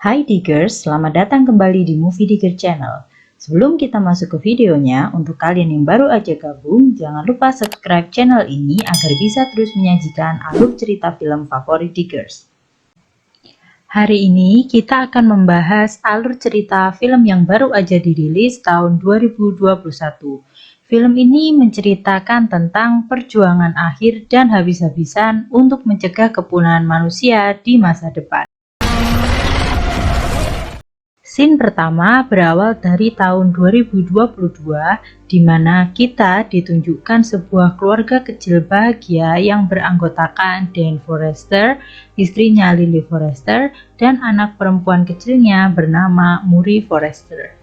Hai Diggers, selamat datang kembali di Movie Digger Channel. Sebelum kita masuk ke videonya, untuk kalian yang baru aja gabung, jangan lupa subscribe channel ini agar bisa terus menyajikan alur cerita film favorit Diggers. Hari ini kita akan membahas alur cerita film yang baru aja dirilis tahun 2021. Film ini menceritakan tentang perjuangan akhir dan habis-habisan untuk mencegah kepunahan manusia di masa depan. Scene pertama berawal dari tahun 2022, di mana kita ditunjukkan sebuah keluarga kecil bahagia yang beranggotakan Dan Forrester, istrinya Lily Forrester, dan anak perempuan kecilnya bernama Murray Forrester.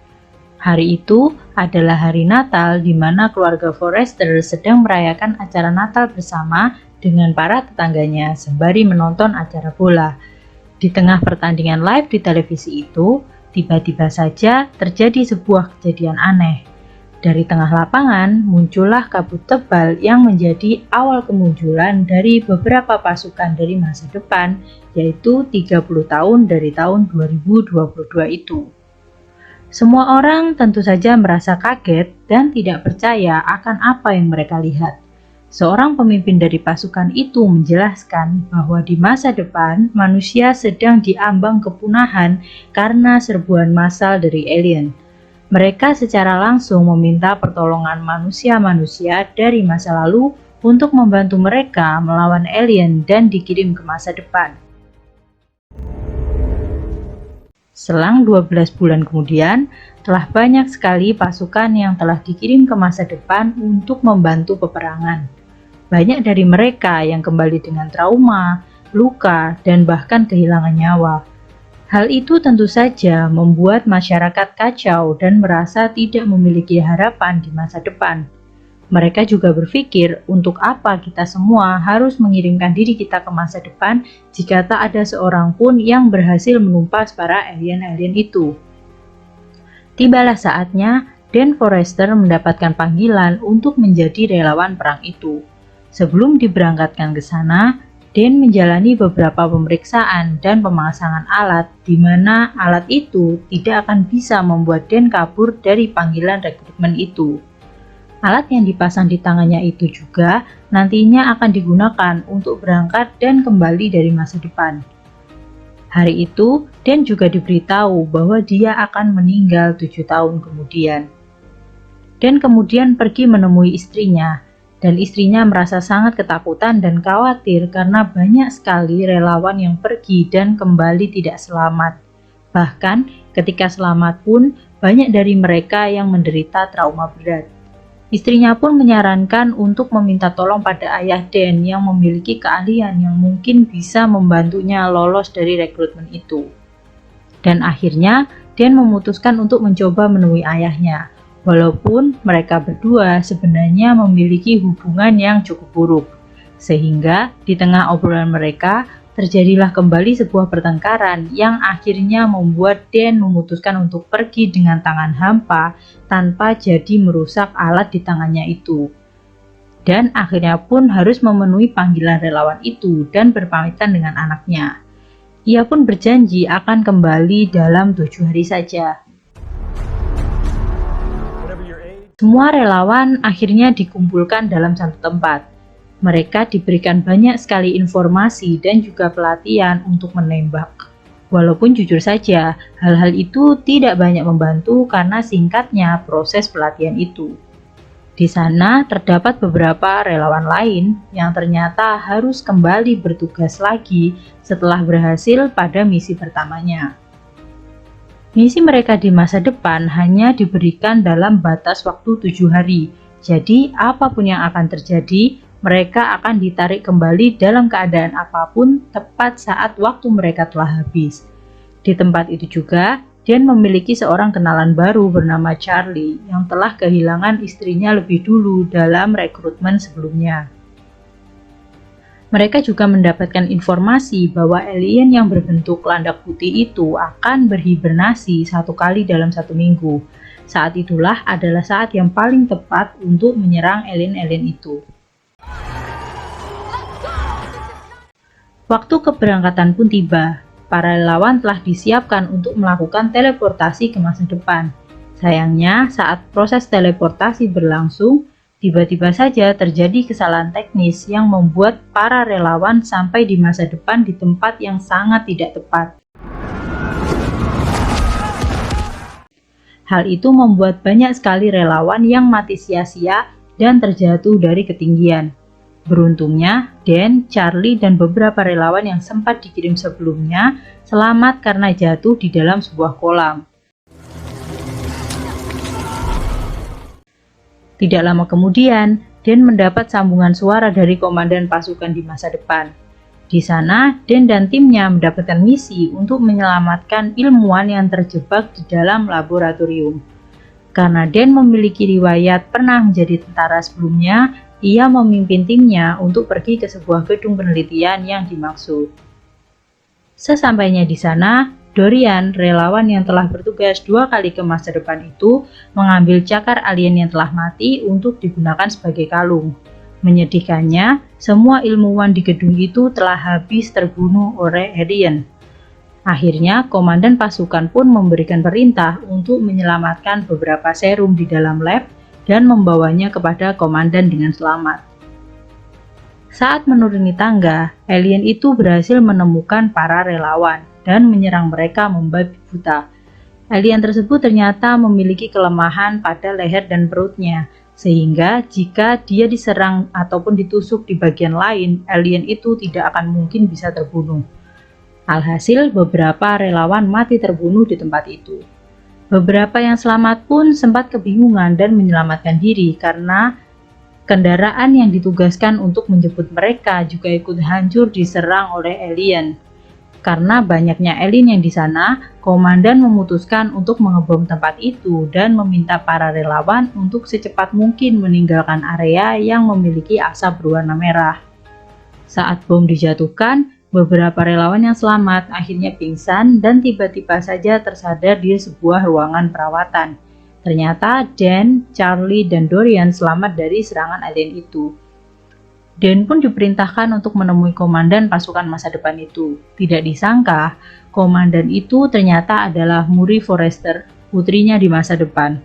Hari itu adalah hari Natal, di mana keluarga Forrester sedang merayakan acara Natal bersama dengan para tetangganya sembari menonton acara bola. Di tengah pertandingan live di televisi itu, tiba-tiba saja terjadi sebuah kejadian aneh. Dari tengah lapangan muncullah kabut tebal yang menjadi awal kemunculan dari beberapa pasukan dari masa depan, yaitu 30 tahun dari tahun 2022 itu. Semua orang tentu saja merasa kaget dan tidak percaya akan apa yang mereka lihat. Seorang pemimpin dari pasukan itu menjelaskan bahwa di masa depan manusia sedang diambang kepunahan karena serbuan massal dari alien. Mereka secara langsung meminta pertolongan manusia-manusia dari masa lalu untuk membantu mereka melawan alien dan dikirim ke masa depan. Selang 12 bulan kemudian, telah banyak sekali pasukan yang telah dikirim ke masa depan untuk membantu peperangan. Banyak dari mereka yang kembali dengan trauma, luka, dan bahkan kehilangan nyawa. Hal itu tentu saja membuat masyarakat kacau dan merasa tidak memiliki harapan di masa depan. Mereka juga berpikir, untuk apa kita semua harus mengirimkan diri kita ke masa depan jika tak ada seorang pun yang berhasil menumpas para alien-alien itu. Tibalah saatnya Dan Forrester mendapatkan panggilan untuk menjadi relawan perang itu. Sebelum diberangkatkan ke sana, Dan menjalani beberapa pemeriksaan dan pemasangan alat, di mana alat itu tidak akan bisa membuat Dan kabur dari panggilan rekrutmen itu. Alat yang dipasang di tangannya itu juga nantinya akan digunakan untuk berangkat dan kembali dari masa depan. Hari itu, Dan juga diberitahu bahwa dia akan meninggal 7 tahun kemudian. Dan kemudian pergi menemui istrinya. Dan istrinya merasa sangat ketakutan dan khawatir karena banyak sekali relawan yang pergi dan kembali tidak selamat. Bahkan ketika selamat pun banyak dari mereka yang menderita trauma berat. Istrinya pun menyarankan untuk meminta tolong pada ayah Dan yang memiliki keahlian yang mungkin bisa membantunya lolos dari rekrutmen itu. Dan akhirnya Dan memutuskan untuk mencoba menemui ayahnya. Walaupun mereka berdua sebenarnya memiliki hubungan yang cukup buruk, sehingga di tengah obrolan mereka terjadilah kembali sebuah pertengkaran yang akhirnya membuat Dan memutuskan untuk pergi dengan tangan hampa tanpa jadi merusak alat di tangannya itu. Dan akhirnya pun harus memenuhi panggilan relawan itu dan berpamitan dengan anaknya. Ia pun berjanji akan kembali dalam 7 hari saja. Semua relawan akhirnya dikumpulkan dalam satu tempat. Mereka diberikan banyak sekali informasi dan juga pelatihan untuk menembak. Walaupun jujur saja, hal-hal itu tidak banyak membantu karena singkatnya proses pelatihan itu. Di sana terdapat beberapa relawan lain yang ternyata harus kembali bertugas lagi setelah berhasil pada misi pertamanya. Misi mereka di masa depan hanya diberikan dalam batas waktu 7 hari. Jadi apapun yang akan terjadi, mereka akan ditarik kembali dalam keadaan apapun tepat saat waktu mereka telah habis. Di tempat itu juga, Dan memiliki seorang kenalan baru bernama Charlie yang telah kehilangan istrinya lebih dulu dalam rekrutmen sebelumnya. Mereka juga mendapatkan informasi bahwa alien yang berbentuk landak putih itu akan berhibernasi 1 kali dalam 1 minggu. Saat itulah adalah saat yang paling tepat untuk menyerang alien-alien itu. Waktu keberangkatan pun tiba. para relawan telah disiapkan untuk melakukan teleportasi ke masa depan. Sayangnya, saat proses teleportasi berlangsung, tiba-tiba saja terjadi kesalahan teknis yang membuat para relawan sampai di masa depan di tempat yang sangat tidak tepat. Hal itu membuat banyak sekali relawan yang mati sia-sia dan terjatuh dari ketinggian. Beruntungnya, Dan, Charlie, dan beberapa relawan yang sempat dikirim sebelumnya selamat karena jatuh di dalam sebuah kolam. Tidak lama kemudian, Dan mendapat sambungan suara dari komandan pasukan di masa depan. Di sana, Dan dan timnya mendapatkan misi untuk menyelamatkan ilmuwan yang terjebak di dalam laboratorium. Karena Dan memiliki riwayat pernah menjadi tentara sebelumnya, ia memimpin timnya untuk pergi ke sebuah gedung penelitian yang dimaksud. Sesampainya di sana, Dorian, relawan yang telah bertugas 2 kali ke masa depan itu, mengambil cakar alien yang telah mati untuk digunakan sebagai kalung. Menyedihkannya, semua ilmuwan di gedung itu telah habis terbunuh oleh alien. Akhirnya, komandan pasukan pun memberikan perintah untuk menyelamatkan beberapa serum di dalam lab dan membawanya kepada komandan dengan selamat. Saat menuruni tangga, alien itu berhasil menemukan para relawan dan menyerang mereka membabi buta. Alien tersebut ternyata memiliki kelemahan pada leher dan perutnya, sehingga jika dia diserang ataupun ditusuk di bagian lain, alien itu tidak akan mungkin bisa terbunuh. Alhasil, beberapa relawan mati terbunuh di tempat itu. Beberapa yang selamat pun sempat kebingungan dan menyelamatkan diri karena kendaraan yang ditugaskan untuk menjemput mereka juga ikut hancur diserang oleh alien. Karena banyaknya alien yang di sana, komandan memutuskan untuk mengebom tempat itu dan meminta para relawan untuk secepat mungkin meninggalkan area yang memiliki asap berwarna merah. Saat bom dijatuhkan, beberapa relawan yang selamat akhirnya pingsan dan tiba-tiba saja tersadar di sebuah ruangan perawatan. Ternyata Dan, Charlie, dan Dorian selamat dari serangan alien itu. Dan pun diperintahkan untuk menemui komandan pasukan masa depan itu. Tidak disangka, komandan itu ternyata adalah Murray Forrester, putrinya di masa depan.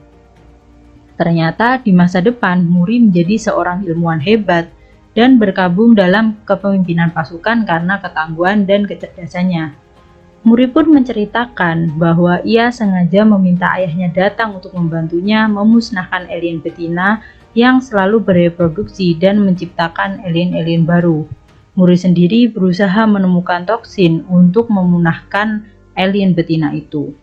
Ternyata di masa depan, Murray menjadi seorang ilmuwan hebat dan berkabung dalam kepemimpinan pasukan karena ketangguhan dan kecerdasannya. Murray pun menceritakan bahwa ia sengaja meminta ayahnya datang untuk membantunya memusnahkan alien betina yang selalu bereproduksi dan menciptakan alien-alien baru. Murray sendiri berusaha menemukan toksin untuk memunahkan alien betina itu.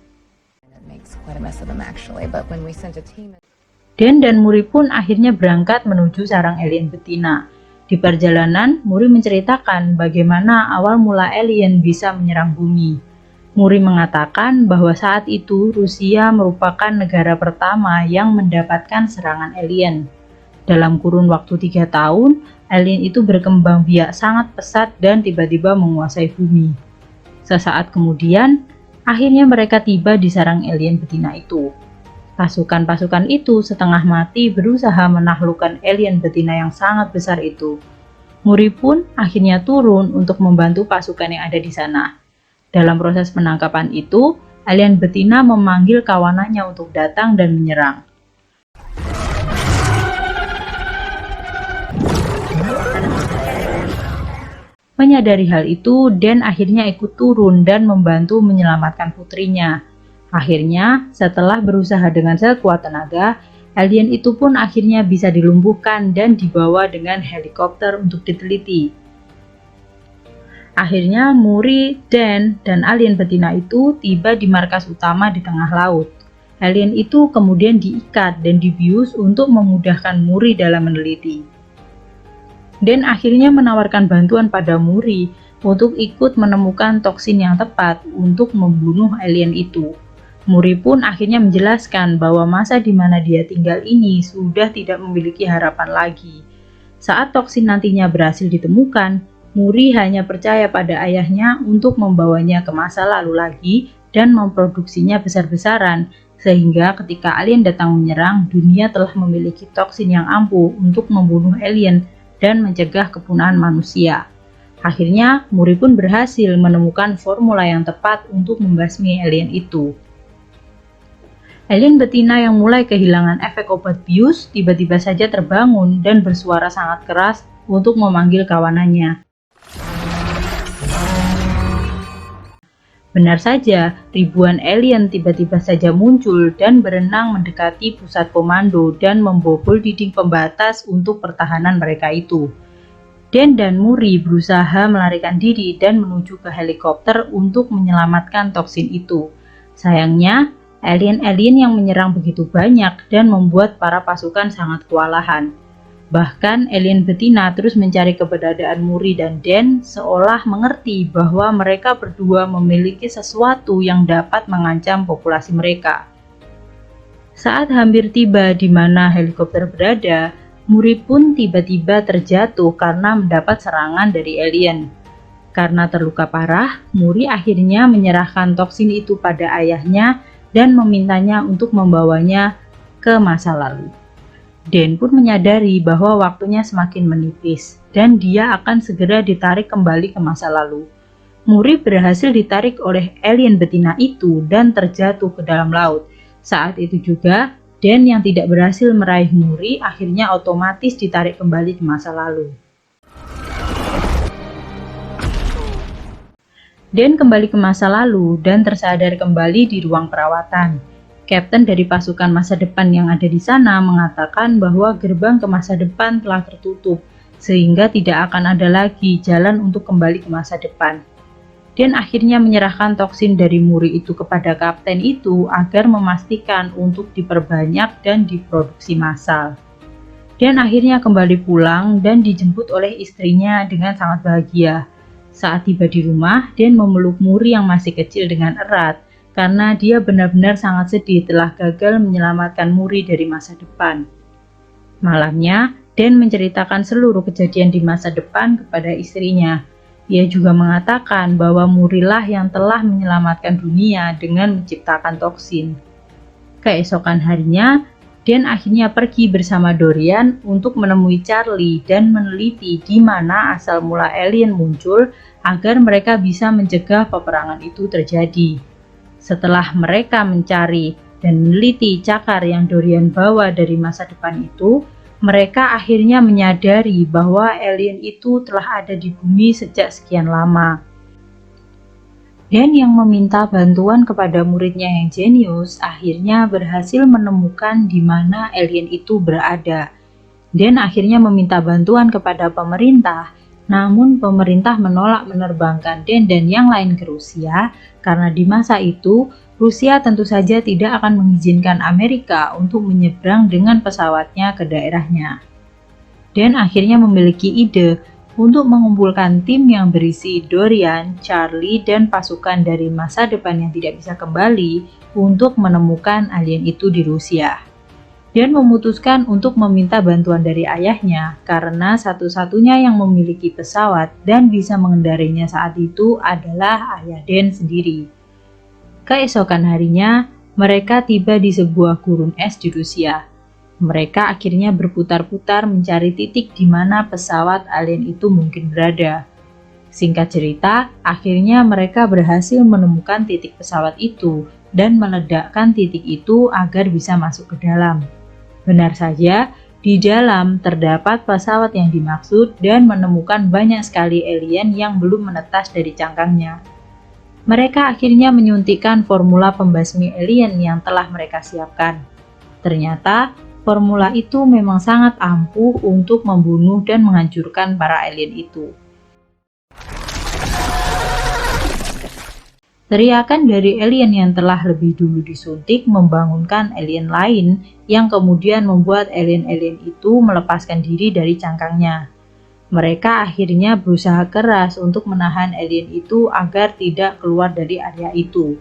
Dan Murray pun akhirnya berangkat menuju sarang alien betina. Di perjalanan, Murray menceritakan bagaimana awal mula alien bisa menyerang bumi. Murray mengatakan bahwa saat itu Rusia merupakan negara pertama yang mendapatkan serangan alien. Dalam kurun waktu 3 tahun, alien itu berkembang biak sangat pesat dan tiba-tiba menguasai bumi. Sesaat kemudian, akhirnya mereka tiba di sarang alien betina itu. Pasukan-pasukan itu setengah mati berusaha menaklukkan alien betina yang sangat besar itu. Murray pun akhirnya turun untuk membantu pasukan yang ada di sana. Dalam proses penangkapan itu, alien betina memanggil kawanannya untuk datang dan menyerang. Menyadari hal itu, Dan akhirnya ikut turun dan membantu menyelamatkan putrinya. Akhirnya, setelah berusaha dengan sekuat tenaga, alien itu pun akhirnya bisa dilumpuhkan dan dibawa dengan helikopter untuk diteliti. Akhirnya, Murray, Dan, dan alien betina itu tiba di markas utama di tengah laut. Alien itu kemudian diikat dan dibius untuk memudahkan Murray dalam meneliti. Dan akhirnya menawarkan bantuan pada Murray untuk ikut menemukan toksin yang tepat untuk membunuh alien itu. Murray pun akhirnya menjelaskan bahwa masa di mana dia tinggal ini sudah tidak memiliki harapan lagi. Saat toksin nantinya berhasil ditemukan, Murray hanya percaya pada ayahnya untuk membawanya ke masa lalu lagi dan memproduksinya besar-besaran, sehingga ketika alien datang menyerang, dunia telah memiliki toksin yang ampuh untuk membunuh alien dan mencegah kepunahan manusia. Akhirnya, Muri pun berhasil menemukan formula yang tepat untuk membasmi alien itu. Alien betina yang mulai kehilangan efek obat bius tiba-tiba saja terbangun dan bersuara sangat keras untuk memanggil kawanannya. Benar saja, ribuan alien tiba-tiba saja muncul dan berenang mendekati pusat komando dan membobol dinding pembatas untuk pertahanan mereka itu. Dan Muri berusaha melarikan diri dan menuju ke helikopter untuk menyelamatkan toksin itu. Sayangnya, alien-alien yang menyerang begitu banyak dan membuat para pasukan sangat kewalahan. Bahkan alien betina terus mencari keberadaan Muri dan Den seolah mengerti bahwa mereka berdua memiliki sesuatu yang dapat mengancam populasi mereka. Saat hampir tiba di mana helikopter berada, Muri pun tiba-tiba terjatuh karena mendapat serangan dari alien. Karena terluka parah, Muri akhirnya menyerahkan toksin itu pada ayahnya dan memintanya untuk membawanya ke masa lalu. Den pun menyadari bahwa waktunya semakin menipis dan dia akan segera ditarik kembali ke masa lalu. Muri berhasil ditarik oleh alien betina itu dan terjatuh ke dalam laut. Saat itu juga, Den yang tidak berhasil meraih Muri akhirnya otomatis ditarik kembali ke masa lalu. Den kembali ke masa lalu dan tersadar kembali di ruang perawatan. Kapten dari pasukan masa depan yang ada di sana mengatakan bahwa gerbang ke masa depan telah tertutup, sehingga tidak akan ada lagi jalan untuk kembali ke masa depan. Den akhirnya menyerahkan toksin dari Muri itu kepada kapten itu agar memastikan untuk diperbanyak dan diproduksi massal. Den akhirnya kembali pulang dan dijemput oleh istrinya dengan sangat bahagia. Saat tiba di rumah, Den memeluk Muri yang masih kecil dengan erat, karena dia benar-benar sangat sedih telah gagal menyelamatkan Muri dari masa depan. Malamnya, Den menceritakan seluruh kejadian di masa depan kepada istrinya. Ia juga mengatakan bahwa Murilah yang telah menyelamatkan dunia dengan menciptakan toksin. Keesokan harinya, Den akhirnya pergi bersama Dorian untuk menemui Charlie dan meneliti di mana asal mula alien muncul agar mereka bisa mencegah peperangan itu terjadi. Setelah mereka mencari dan meneliti cakar yang Dorian bawa dari masa depan itu, mereka akhirnya menyadari bahwa alien itu telah ada di bumi sejak sekian lama. Dan yang meminta bantuan kepada muridnya yang jenius akhirnya berhasil menemukan di mana alien itu berada. Dan akhirnya meminta bantuan kepada pemerintah, namun pemerintah menolak menerbangkan Den dan yang lain ke Rusia karena di masa itu Rusia tentu saja tidak akan mengizinkan Amerika untuk menyeberang dengan pesawatnya ke daerahnya. Den akhirnya memiliki ide untuk mengumpulkan tim yang berisi Dorian, Charlie, dan pasukan dari masa depan yang tidak bisa kembali untuk menemukan alien itu di Rusia. Dan memutuskan untuk meminta bantuan dari ayahnya karena satu-satunya yang memiliki pesawat dan bisa mengendarinya saat itu adalah ayah Den sendiri. Keesokan harinya, mereka tiba di sebuah gurun es di Rusia. Mereka akhirnya berputar-putar mencari titik di mana pesawat alien itu mungkin berada. Singkat cerita, akhirnya mereka berhasil menemukan titik pesawat itu dan meledakkan titik itu agar bisa masuk ke dalam. Benar saja, di dalam terdapat pesawat yang dimaksud dan menemukan banyak sekali alien yang belum menetas dari cangkangnya. Mereka akhirnya menyuntikkan formula pembasmi alien yang telah mereka siapkan. Ternyata, formula itu memang sangat ampuh untuk membunuh dan menghancurkan para alien itu. Teriakan dari alien yang telah lebih dulu disuntik membangunkan alien lain yang kemudian membuat alien-alien itu melepaskan diri dari cangkangnya. Mereka akhirnya berusaha keras untuk menahan alien itu agar tidak keluar dari area itu.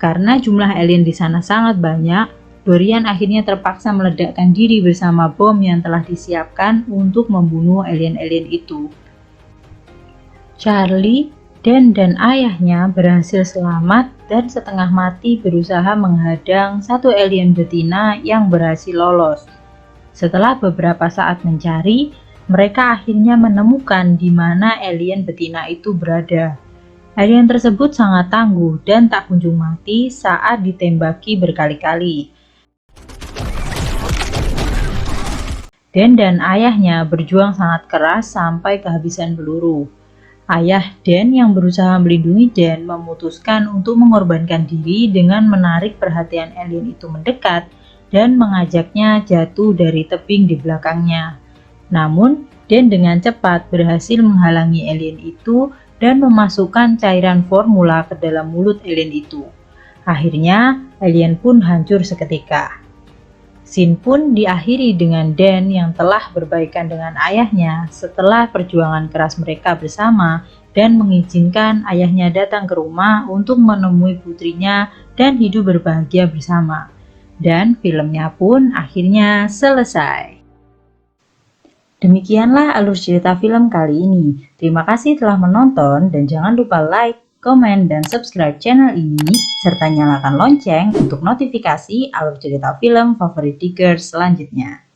Karena jumlah alien di sana sangat banyak, Dorian akhirnya terpaksa meledakkan diri bersama bom yang telah disiapkan untuk membunuh alien-alien itu. Charlie, Den dan ayahnya berhasil selamat dan setengah mati berusaha menghadang satu alien betina yang berhasil lolos. Setelah beberapa saat mencari, mereka akhirnya menemukan di mana alien betina itu berada. Alien tersebut sangat tangguh dan tak kunjung mati saat ditembaki berkali-kali. Dan ayahnya berjuang sangat keras sampai kehabisan peluru. Ayah Dan yang berusaha melindungi Dan memutuskan untuk mengorbankan diri dengan menarik perhatian alien itu mendekat dan mengajaknya jatuh dari tebing di belakangnya. Namun, Dan dengan cepat berhasil menghalangi alien itu dan memasukkan cairan formula ke dalam mulut alien itu. Akhirnya, alien pun hancur seketika. Scene pun diakhiri dengan Dan yang telah berbaikan dengan ayahnya setelah perjuangan keras mereka bersama dan mengizinkan ayahnya datang ke rumah untuk menemui putrinya dan hidup berbahagia bersama. Dan filmnya pun akhirnya selesai. Demikianlah alur cerita film kali ini. Terima kasih telah menonton dan jangan lupa like, komen, dan subscribe channel ini, serta nyalakan lonceng untuk notifikasi alur cerita film favorit Tigers selanjutnya.